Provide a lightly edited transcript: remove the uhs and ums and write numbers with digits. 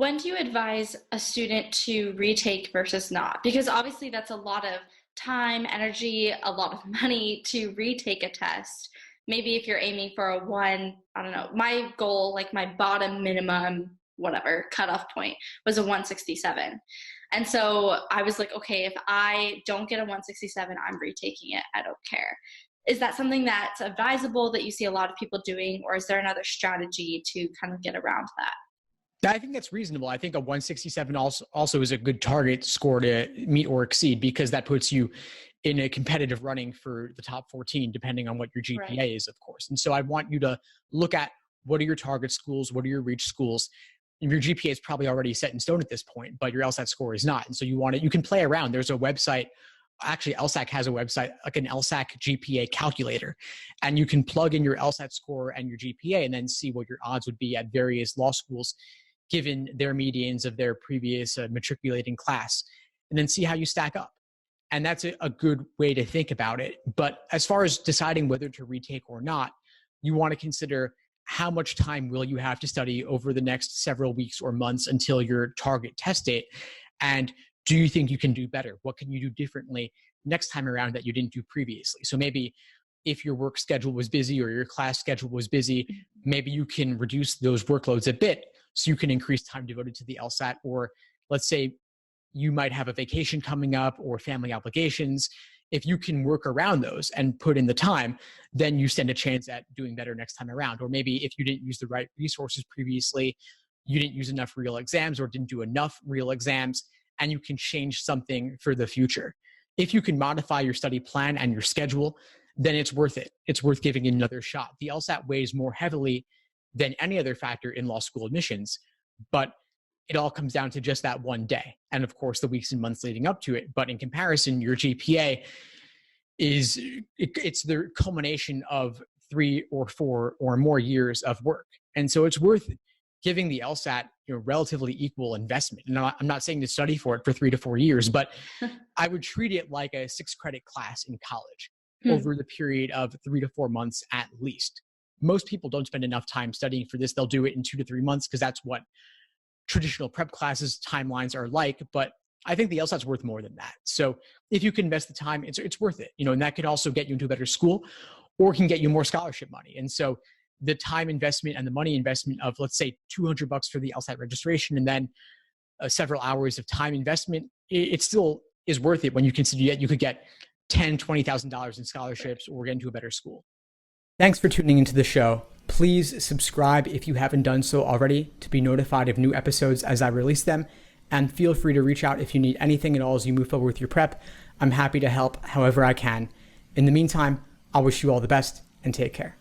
When do you advise a student to retake versus not? Because obviously that's a lot of time, energy, a lot of money to retake a test. Maybe if you're aiming for a one, I don't know, my goal, like my bottom minimum, whatever, cutoff point was a 167. And so I was like, okay, if I don't get a 167, I'm retaking it. I don't care. Is that something that's advisable that you see a lot of people doing, or is there another strategy to kind of get around that? I think that's reasonable. I think a 167 also is a good target score to meet or exceed because that puts you in a competitive running for the top 14, depending on what your Right. GPA is, of course. And so I want you to look at what are your target schools, what are your reach schools. And your GPA is probably already set in stone at this point, but your LSAT score is not. And so you can play around. There's a website. Actually, LSAC has a website, like an LSAC GPA calculator, and you can plug in your LSAT score and your GPA and then see what your odds would be at various law schools given their medians of their previous matriculating class, and then see how you stack up. And that's a good way to think about it. But as far as deciding whether to retake or not, you want to consider how much time will you have to study over the next several weeks or months until your target test date? And do you think you can do better? What can you do differently next time around that you didn't do previously? So maybe if your work schedule was busy or your class schedule was busy, maybe you can reduce those workloads a bit so you can increase time devoted to the LSAT. Or let's say you might have a vacation coming up or family obligations. If you can work around those and put in the time, then you stand a chance at doing better next time around. Or maybe if you didn't use the right resources previously, you didn't use enough real exams or didn't do enough real exams, and you can change something for the future. If you can modify your study plan and your schedule, then it's worth it. It's worth giving it another shot. The LSAT weighs more heavily than any other factor in law school admissions, but it all comes down to just that one day. And of course, the weeks and months leading up to it. But in comparison, your GPA it's the culmination of 3 or 4 or more years of work. And so it's worth giving the LSAT relatively equal investment. And I'm not saying to study for it for 3 to 4 years, but I would treat it like a 6-credit class in college over the period of 3 to 4 months at least. Most people don't spend enough time studying for this. They'll do it in 2 to 3 months because that's what traditional prep classes timelines are like. But I think the LSAT's worth more than that. So if you can invest the time, it's worth it. And that could also get you into a better school or can get you more scholarship money. And so the time investment and the money investment of, let's say, $200 for the LSAT registration and then several hours of time investment, it still is worth it when you consider that you could get $10,000, $20,000 in scholarships or get into a better school. Thanks for tuning into the show. Please subscribe if you haven't done so already to be notified of new episodes as I release them. And feel free to reach out if you need anything at all as you move forward with your prep. I'm happy to help however I can. In the meantime, I'll wish you all the best and take care.